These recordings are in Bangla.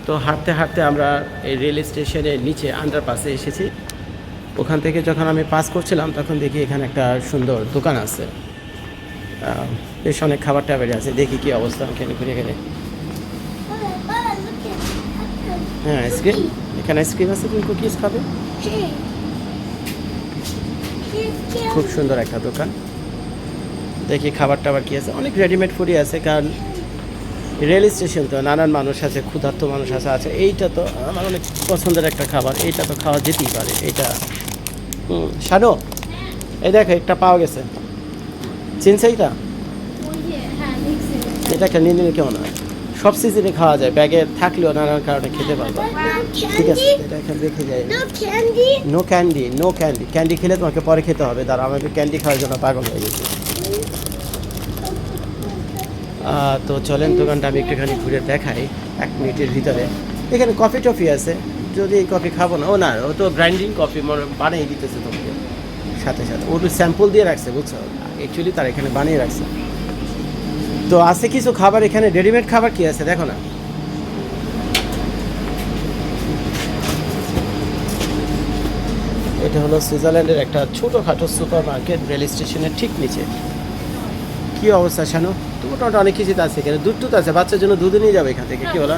তো হাঁটতে হাঁটতে আমরা এই রেল স্টেশনের নিচে আন্ডারপাসে এসেছি। ওখান থেকে যখন আমি পাস করছিলাম তখন দেখি এখানে একটা সুন্দর দোকান আছে, বেশ অনেক খাবার টাবার আছে। দেখি কি অবস্থা এখানে ঘুরে গেলে। হ্যাঁ, আইসক্রিম, এখানে আইসক্রিম আছে, তুমি কুকিজ খাবে? খুব সুন্দর একটা দোকান। দেখি খাবার টাবার কি আছে, অনেক রেডিমেড ফুডই আছে, কারণ রেল স্টেশন তো নানান মানুষ আছে, ক্ষুধার্ত মানুষ আছে। এইটা তো আমার অনেক পছন্দের একটা খাবার, এইটা তো খাওয়া যেতেই পারে। এইটা শানো, এই দেখো একটা পাওয়া গেছে, চিনছে এইটা? এটা একটা নিয়ে নিলে কেমন হয়? সব সিজনে খাওয়া যায়, ব্যাগে থাকলেও নানান কারণে খেতে পারবে। ঠিক আছে, এটা এখানে রেখে যাই। No candy, no candy. Candy খেলে তোমাকে পরে খেতে হবে। দাঁড়া, আমাকে ক্যান্ডি খাওয়ার জন্য পাগল হয়ে গেছে। তো চলেন দোকানটা আমি একটুখানি ঘুরে দেখাই 1 মিনিটের ভিতরে। এখানে কফি টফি আছে, যদি এই কফি খাবো না। ও না, ও তো গ্রাইন্ডিং কফি বানিয়ে দিতেছে তোমাকে সাথে সাথে। ও তো স্যাম্পল দিয়ে রাখছে, বুঝছো? অ্যাকচুয়ালি তার এখানে বানিয়ে রাখছে। তো আছে কিছু খাবার এখানে, রেডিমেড খাবার কি আছে দেখো না। এটা হলো সুইজারল্যান্ডের একটা ছোটোখাটো সুপার মার্কেট, রেল স্টেশনের ঠিক নিচে। কি অবস্থা শানু? মোটামুটি অনেক কিছুতে আছে এখানে, দুধ টুধ আছে, বাচ্চার জন্য দুধ নিয়ে যাবে এখান থেকে। কি বলো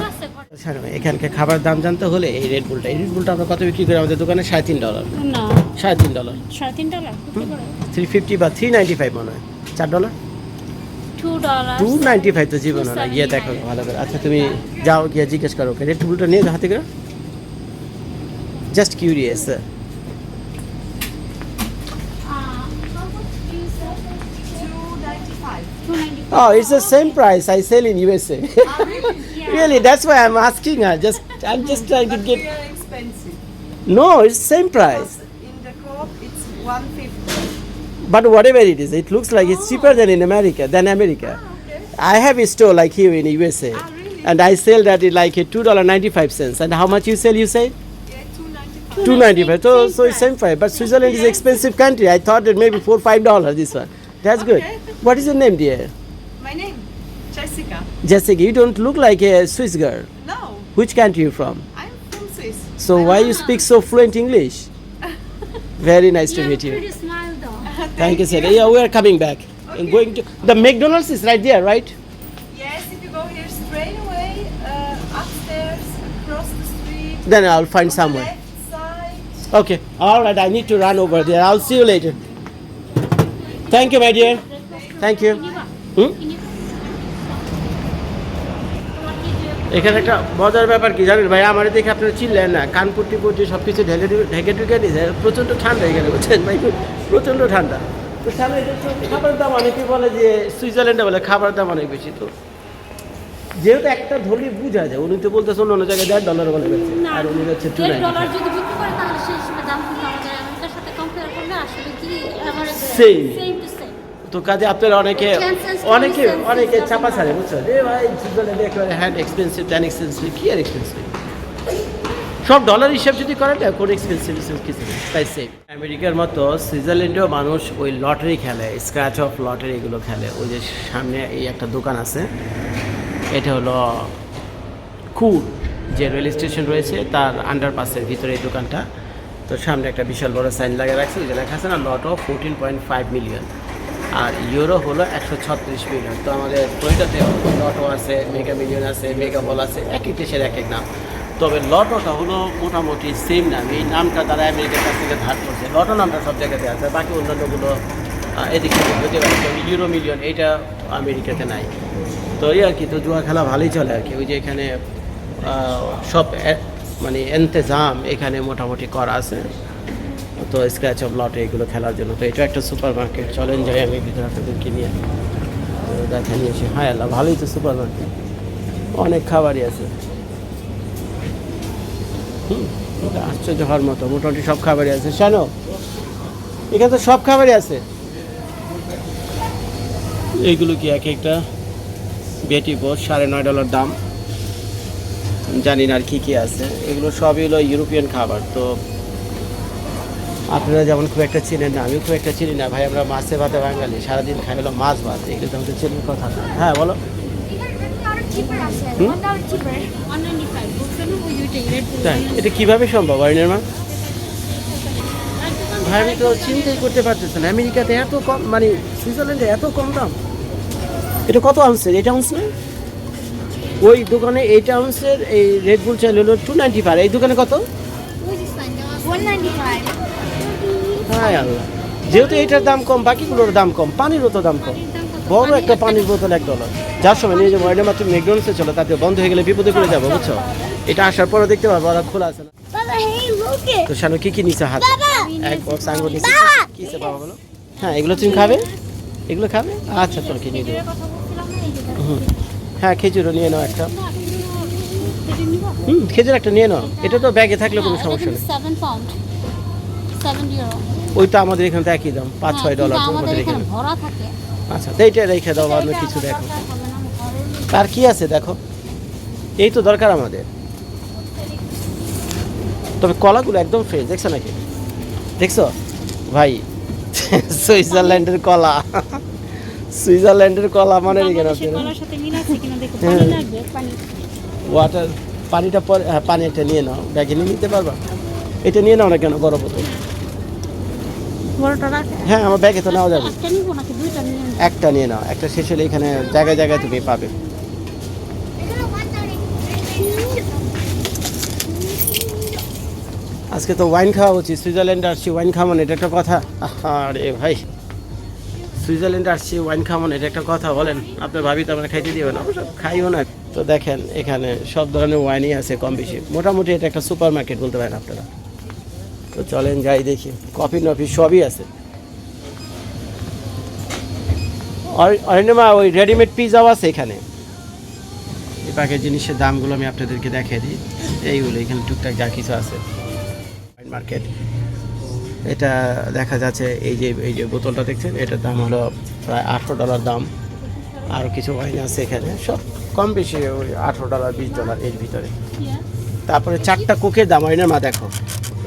শানু? এখানকার খাবার দাম জানতে হলে এই রেড বুলটা, এই রেড বুলটা আমরা কত বিক্রি করি আমাদের দোকানে? $3.5। না, $3.5, $3.5 $3.50 বা $3.95 মনে হয়। $4, $2.95 তো জীবন না। গিয়ে দেখো ভালো করে। আচ্ছা তুমি যাও, গিয়ে জিজ্ঞেস করো ওকে, রেড বুলটা নিয়ে হাতে করে। Just curious. Oh, it's the same price I sell in USA. Really, that's why I'm asking her. I'm just trying to get. Very expensive. No, it's same price. In the co-op, it's 150. But whatever it is, it looks like it's cheaper than in America. Okay. I have a store like here in USA, Really? and I sell that at like $2.95. And how much you sell? You say Yeah, 295. $2.95. So it's same price. But Switzerland is an expensive country. I thought that maybe $4-5 this one. That's good. Okay. What is your name, dear? My name, Jessica. Jessica. You don't look like a Swiss girl. No, Which country you from? I'm from Swiss. So why you speak so fluent English? Very nice to meet you. Pretty smile though. Thank you, sir. Yeah, we are coming back. I'm going to the McDonald's is right there, right? Yes, if you go here straight away, upstairs, across the street, Then I'll find on somewhere. the left side. Okay. All right. I need to run over there. I'll see you later. Thank you, my dear. Thank you. এখানে একটা মজার ব্যাপার কি জানেন ভাই, আমার দেখে আপনারা চিনলেন না, কানপুটি পুটি সব কিছু ঢেকে ঢুকে দিয়েছে। প্রচণ্ড ঠান্ডা এখানে, বুঝছেন ভাই, প্রচণ্ড ঠান্ডা। তো সামনে খাবারের দাম অনেকে বলে যে সুইজারল্যান্ডে বলে খাবারের দাম অনেক বেশি। তো যেহেতু একটা ধরলে বোঝা যায়, উনি তো বলতেছেন অন্য জায়গায় $1.5 বলে গেছে, আর উনি হচ্ছে $1 যদি বিক্রি করে তাহলে সেই হিসেবে দাম কিন্তু আমাদের আমেরিকার সাথে কম্পেয়ার করলে আসলে কি average Same. Same to same. তো কাজে আপনারা অনেকে চাপা ছাড়ে, বুঝছো? এ ভাই সুইজারল্যান্ডে একেবারে হ্যান্ড এক্সপেন্সিভ, এক্সপেন্সিভ। কি আর এক্সপেন্সিভ? সব ডলার হিসাব যদি করেন না, কোনো এক্সপেন্সিভ কিছু নেই, তাই সেম। আমেরিকার মতো সুইজারল্যান্ডেও মানুষ ওই লটারি খেলে, স্ক্র্যাচ অফ লটারি এগুলো খেলে। ওই যে সামনে এই একটা দোকান আছে, এটা হলো কুর যে রেল স্টেশন রয়েছে তার আন্ডারপাসের ভিতরে এই দোকানটা। তো সামনে একটা বিশাল বড় সাইন লাগিয়ে রাখছে, যে লেখা আছে না লট অফ 14.5 মিলিয়ন, আর ইউরো হলো 136 মিলিয়ন। তো আমাদের বইটাতে লটো আছে, মেগা মিলিয়ন আছে, মেগা বল আছে, এক এক দেশের এক এক নাম। তবে লটোটা হলো মোটামুটি সেম নাম, এই নামটা তারা আমেরিকার কাছ থেকে ধার করছে। লটো নামটা সব জায়গাতে আছে, বাকি অন্যান্যগুলো এদিক থেকে হতে পারে। ইউরো মিলিয়ন এইটা আমেরিকাতে নাই। তো এই আর কি, তো জুয়া খেলা ভালোই চলে আর কি। ওই যে এখানে সব মানে এন্তেজাম এখানে মোটামুটি করা আছে। তো স্ক্র্যাচ অফ লটে এগুলো খেলার জন্য। তো এটা একটা সুপার মার্কেট, চলেন যাই আমি ভিতরে আপনাদেরকে নিয়ে দেখা নিয়েছি। হ্যাঁ আল্লাহ, ভালোই তো সুপার মার্কেট, অনেক খাবারই আছে। এটা আশ্চর্য হওয়ার মতো, মোটামুটি সব খাবারই আছে। শানো, এখানে তো সব খাবারই আছে। এইগুলো কি এক একটা বেটি বোস, $9.5 দাম। জানি না আর কী কী আছে, এগুলো সবই হলো ইউরোপিয়ান খাবার। তো আপনারা যেমন খুব একটা চিনেন না, আমিও খুব একটা চিনি না ভাই। আমরা মাছে ভাতে বাঙালি, সারাদিন খাই হলো মাছ ভাত, এগুলো তো আমাদের চেনার কথা না। হ্যাঁ বলো। cheaper আছে হুম? $1 cheaper 195 বুঝছেন ওই দুইটাই রেড বুল তাই এটা কিভাবে সম্ভব অরিনের মা? ভাই আমি তো চিন্তাই করতে পারতেছি না, আমেরিকাতে এত কম, মানে সুইজারল্যান্ডে এত কম দাম। এটা কত আউন্সের? 8 আউন্স না? ওই দোকানে 8 আউন্সের এই রেড বুল চাইল হলো 295, এই দোকানে কত? 195 হায় আল্লাহ, যেহেতু এটার দাম কম বাকিগুলোর দাম কম, পানিরও তো দাম কম। বড় একটা পানির বোতল $1, যার সময় নিয়ে যাবো এটা মাত্র ম্যাকডোনাল্ডসে চলো, তাতে বন্ধ হয়ে গেলে বিপদে পড়ে যাবো, বুঝছো? এটা আসার পরে দেখতে পারবো আর খোলা আছে না। বাবা হেই লুক ইট তো শানু কি কি নিচে হাত বাবা এক বক্স আঙ্গুর নিচে কিসে বাবা বলো? হ্যাঁ এগুলো তুমি খাবে? এগুলো খাবে? আচ্ছা চলো কিনে দেবো। কথা বলছিলাম না এই যে হুম হ্যাঁ খেজুরও নিয়ে নাও একটা। এটা নিব খেজুর একটা নিয়ে নাও, এটা তো ব্যাগে থাকলে কোনো সমস্যা নেই। 7 পাউন্ড 7 ইউরো ওই তো আমাদের এখানে তো একই দাম, $5-6 আমাদের আমাদের এখানে এখানে। ভরা থাকে আচ্ছা তো এইটা রেখে দাও, অন্য কিছু দেখো। আর কি আছে দেখো, এই তো দরকার আমাদের। তবে কলাগুলো একদম ফ্রেশ, দেখছো নাকি? দেখছো ভাই, সুইজারল্যান্ডের কলা, সুইজারল্যান্ডের কলা মানে এখানে কলার সাথে মিল আছে কিনা দেখো হ্যাঁ। পানি লাগবে পানি ওয়াটার, পানিটা পরে, হ্যাঁ পানিটা নিয়ে নাও, ব্যাগে নিয়ে নিতে পারবা? এটা নিয়ে নাও না কেন, বড় বোতল? বড়টা রাখে হ্যাঁ আমার ব্যাগে তো নেওয়া যাবে। একটা নিব নাকি দুইটা নিয়ে একটা নিয়ে নাও, একটা শেষ হলে এখানে জায়গায় জায়গায় তুমি পাবে। আজকে তো ওয়াইন খাওয়া উচিত, সুইজারল্যান্ডে আসছি ওয়াইন খাওয়ান, এটা একটা কথা? আরে ভাই, সুইজারল্যান্ডে আসছি ওয়াইন খাওয়ান, এটা একটা কথা বলেন? আপনার ভাবি তো আমরা খাইতে দিও না, অবশ্য খাইও না। তো দেখেন এখানে সব ধরনের ওয়াইনই আছে কম বেশি, মোটামুটি এটা একটা সুপার মার্কেট বলতে পারেন আপনারা। তো চলেন যাই দেখি, কফি নফি সবই আছে। অরিন্দমা ওই রেডিমেড পিজাও আছে এখানে। এই পাকের জিনিসের দামগুলো আমি আপনাদেরকে দেখিয়ে দিই, এইগুলো এখানে টুকটাক যা কিছু আছে। মার্কেট এটা দেখা যাচ্ছে, এই যে বোতলটা দেখছেন, এটার দাম হলো প্রায় $18 দাম। আরও কিছু ওয়াইন আছে এখানে, সব কম বেশি ওই $18 $20 এর ভিতরে। তারপরে 4টা কোকের দাম ওয়াইনের মা দেখো,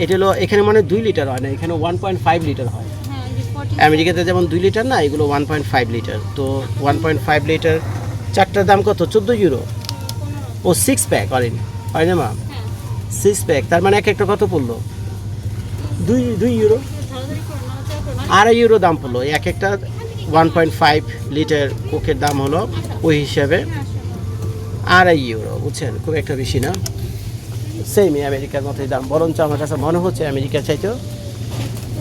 এটা হলো এখানে মানে 2 লিটার হয় না, এখানে 1.5 লিটার হয়। হ্যাঁ এই যে 40 আমেরিকাতে যেমন 2 লিটার না, এগুলো 1.5 লিটার। তো 1.5 লিটার 4টার দাম কত? $14। ও 6 প্যাক অরিন মা, 6 প্যাক, তার মানে এক একটা কত পড়লো? 2 ইউরো, ধারাধারি করো না চাও করো না €2.5 দাম পড়লো এক একটা। 1.5 লিটার কোকের দাম হলো ওই হিসাবে €2.5, বুঝছেন? খুব একটা বেশি না, সেমই আমেরিকার মতোই দাম, বরঞ্চ আমার কাছে মনে হচ্ছে আমেরিকার চাইতেও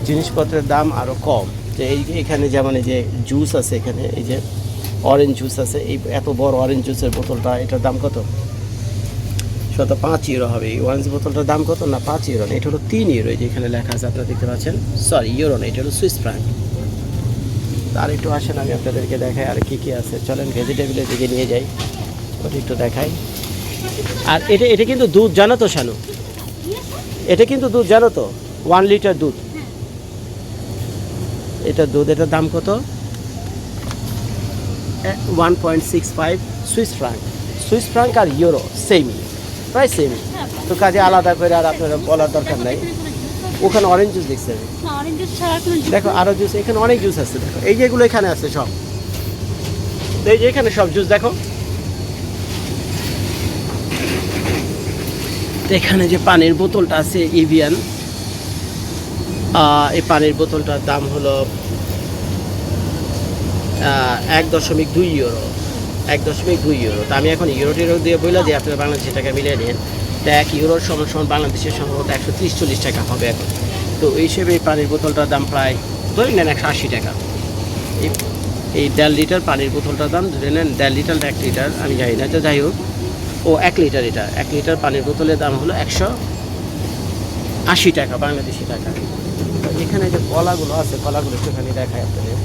জিনিসপত্রের দাম আরও কম। যে এখানে যেমন এই যে জুস আছে, এখানে এই যে অরেঞ্জ জুস আছে, এই এত বড় অরেঞ্জ জুসের বোতলটা, এটার দাম কত? শত €5 হবে। এই অরেঞ্জ বোতলটার দাম কত? না €5 না, এটা হলো €3। এই যে এখানে লেখা আছে আপনারা দেখতে পাচ্ছেন, সরি ইউরো না, এটা হলো সুইস ফ্রাঙ্ক। আর একটু আসেন আমি আপনাদেরকে দেখাই আর কি কি আছে। চলেন ভেজিটেবলের দিকে নিয়ে যাই, ওটা একটু দেখাই। আর এটা কিন্তু দুধ, জানো তো শানু? এটা কিন্তু দুধ, জানো তো? 1 লিটার দুধ, এটা দুধ, এটার দাম কত? 1.65 সুইস ফ্রাঙ্ক। সুইস ফ্রাঙ্ক আর ইউরো সেমই, প্রায় সেমই। তো কাজে আলাদা করে আর আপনারা বলার দরকার নাই। ওখানে অরেঞ্জ জুস দেখছি আমি, না অরেঞ্জ জুস ছাড়া কোনো জুস দেখো আরও জুস, এখানে অনেক জুস আছে দেখো, এই যেগুলো এখানে আছে সব, তো এই যে এখানে সব জুস দেখো। তো এখানে যে পানির বোতলটা আছে এভিয়ান, এই পানির বোতলটার দাম হলো €1.2, €1.2। তো আমি এখন ইউরো টিরো দিয়ে বললাম যে আপনারা বাংলাদেশি টাকা মিলিয়ে নিন, তো €1 সমান বাংলাদেশের সম্ভবত 130-140 টাকা হবে এখন। তো এই হিসেবে এই পানির বোতলটার দাম প্রায় ধরে নেন €180। এই 1.5 লিটার পানির বোতলটার দাম ধরে নেন, 1.5 লিটার 1 লিটার আমি জানি না, তো যাই হোক ও 1 লিটার, এটা 1 লিটার পানির বোতলের দাম হলো €180 বাংলাদেশি টাকা। তো এখানে যে কলাগুলো আছে, কলাগুলো একটুখানি দেখায় আপনাদের।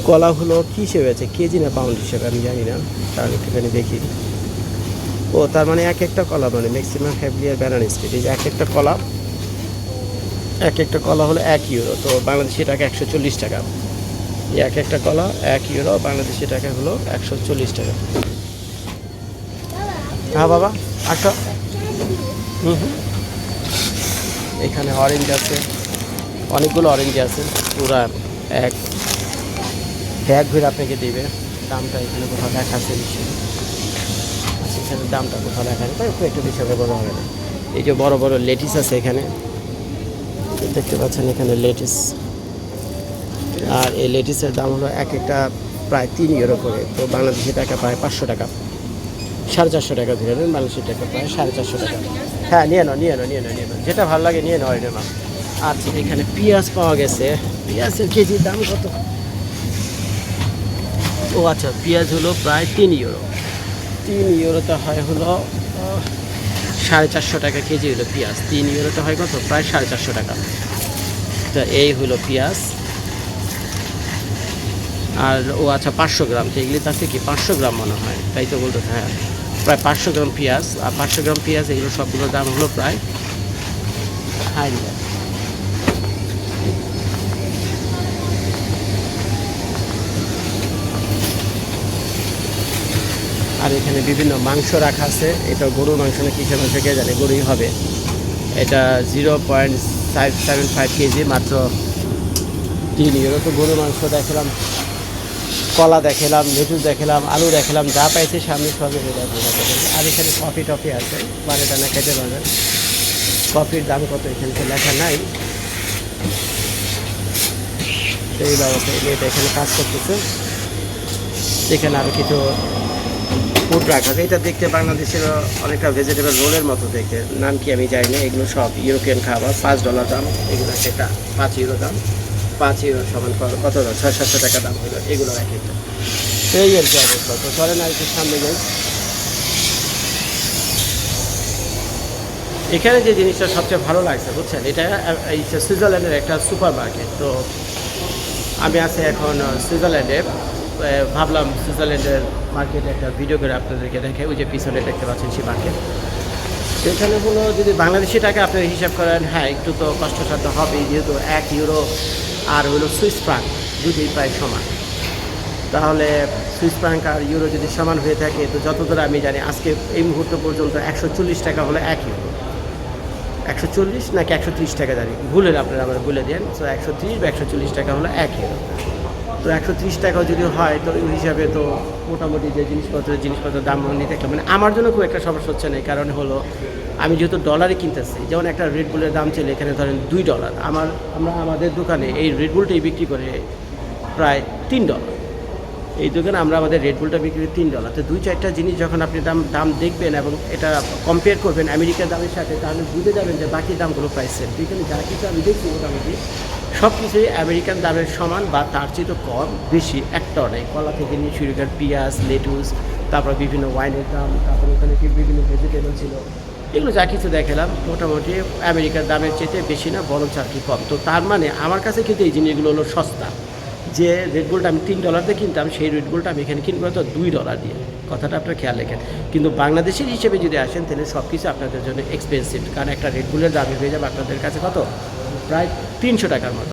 কলাগুলো কী হিসেবে আছে, কেজি না পাউন্ড হিসেবে আমি জানি না, তার একটুখানি দেখি। ও তার মানে এক একটা কলা, মানে ম্যাক্সিমাম হ্যাভলিয়ার ব্যানানা স্প্লিট, এই যে এক একটা কলা হলো €1। তো বাংলাদেশি টাকা €140। এই এক একটা কলা €1, বাংলাদেশি টাকা হলো €140। হ্যাঁ বাবা আসো। এখানে অরেঞ্জ আছে, অনেকগুলো অরেঞ্জ আছে, পুরা এক ব্যাগ ঘুরে আপনাকে দিবে। দামটা এখানে কোথাও লেখা আছে নিশ্চয়ই। এখানে দামটা কোথাও লেখা নেই, খুব একটু বেশি হবে বড় হবে না। এই যে বড় বড় লেটিস আছে এখানে, দেখতে পাচ্ছেন এখানে লেটিস, আর এই লেটিসের দাম হলো এক একটা প্রায় 3 ইউরো করে, তো বাংলাদেশি টাকা প্রায় 500 টাকা, 450 টাকা ধরে নেন, বাংলাদেশি টাকা প্রায় 450 টাকা। হ্যাঁ নিয়ে নাও, যেটা ভালো লাগে নিয়ে নাও এটা মা। আচ্ছা এখানে পেঁয়াজ পাওয়া গেছে, পেঁয়াজের কেজির দাম কত? ও আচ্ছা, পেঁয়াজ হলো প্রায় 3 ইউরো, 3 ইউরোতে হয় হলো 450 টাকা কেজি হলো পেঁয়াজ, 3 ইউরোতে হয় কত? প্রায় 450 টাকা। তা এই হলো পেঁয়াজ। আর ও আচ্ছা 500 গ্রাম, তো এগুলি আছে কি 500 গ্রাম মনে হয়, তাই তো বলতে, হ্যাঁ প্রায় 500 গ্রাম পেঁয়াজ। আর 500 গ্রাম পেঁয়াজ এগুলো সবগুলোর দাম হলো প্রায় 1000। আর এখানে বিভিন্ন মাংস রাখা আছে, এটা গরুর মাংস না কিসের মাংস কে জানে, গরুই হবে। এটা 0.575 কেজি, মাত্র 3 ইউরো। তো গরুর মাংস দেখলাম, কলা দেখালাম, লেটুস দেখালাম, আলু দেখালাম, যা পাইছে সামনে সবই দেখালাম। আর এখানে কফি টফি আছে, মানে টানা খেতে পারবেন। কফির দাম কত এখানে তো লেখা নাই, তো এই বাবদ মেয়েটা এখানে কাজ করতেছে। এখানে আরও কিছু ফুড রাখা আছে, এটা দেখতে বাংলাদেশের অনেকটা ভেজিটেবল রোলের মতো দেখতে, নাম কি আমি জানি না। এগুলো সব ইউরোপিয়ান খাবার, $5 দাম, এগুলো সেটা 5 ইউরো দাম। 5 ইউরো সমান কত দাম? 600-700 টাকা দাম হলো এগুলো রাখি। এই আর কি অবস্থা। তো চলেন আর একটু সামনে যাই। এখানে যে জিনিসটা সবচেয়ে ভালো লাগছে বুঝছেন, এটা এই সুইজারল্যান্ডের একটা সুপার মার্কেট। তো আমি আছি এখন সুইজারল্যান্ডে, ভাবলাম সুইজারল্যান্ডের মার্কেটে একটা ভিডিও করে আপনাদেরকে দেখে। ওই যে পিছনে দেখতে পাচ্ছেন সেই মার্কেট, এখানে হলো যদি বাংলাদেশি টাকা আপনারা হিসাব করেন, হ্যাঁ একটু তো কষ্টসাধ্য হবে, যেহেতু 1 ইউরো আর হলো সুইস ফ্রাঙ্ক দুটোই প্রায় সমান। তাহলে সুইস ফ্রাঙ্ক আর ইউরো যদি সমান হয়ে থাকে, তো যতদূর আমি জানি আজকে এই মুহূর্ত পর্যন্ত 140 টাকা হলো 1 ইউরো। 140 নাকি 130 টাকা জানি, ভুলেন আপনারা আমার বলে দেন। তো 130 বা 140 টাকা হলো 1 ইউরো। তো 130 টাকাও যদি হয়, তো ওই হিসাবে তো মোটামুটি যে জিনিসপত্রের দাম নিয়ে দেখলাম, মানে আমার জন্য খুব একটা সমস্যা হচ্ছে না। কারণ হলো আমি যেহেতু ডলারে কিনতেছি, যেমন একটা রেডবুলের দাম ছিল এখানে ধরেন $2, আমরা আমাদের দোকানে এই রেডবুলটাই বিক্রি করে প্রায় $3। এই দোকানে আমরা আমাদের রেডবুলটা বিক্রি করি $3। তো 2-4টা জিনিস যখন আপনি দাম দেখবেন এবং এটা কম্পেয়ার করবেন আমেরিকার দামের সাথে, তাহলে বুঝে যাবেন যে বাকি দামগুলো প্রায় সেম। এখানে যা কিছু আমি দেখছি মোটামুটি সব কিছুই আমেরিকান দামের সমান বা তার চেয়ে তো কম বেশি একটাও নেই। কলা থেকে নিয়ে শুরু করে পেঁয়াজ, লেটুস, তারপর বিভিন্ন ওয়াইনের দাম, তারপর ওখানে বিভিন্ন ভেজিটেবল ছিল, এগুলো যা কিছু দেখালাম মোটামুটি আমেরিকার দামের চেয়ে বেশি না, বরঞ্চ আর কি কম। তো তার মানে আমার কাছে কিন্তু এই জিনিসগুলো হলো সস্তা। যে রেডবুলটা আমি $3 দিয়ে কিনতাম, সেই রেডবুলটা আমি এখানে কিনবো তো $2 দিয়ে। কথাটা আপনার খেয়াল রাখেন। কিন্তু বাংলাদেশের হিসেবে যদি আসেন, তাহলে সব কিছু আপনাদের জন্য এক্সপেন্সিভ, কারণ একটা রেডবুলের দামই হয়ে যাবে আপনাদের কাছে কত? প্রায় 300 টাকার মতো।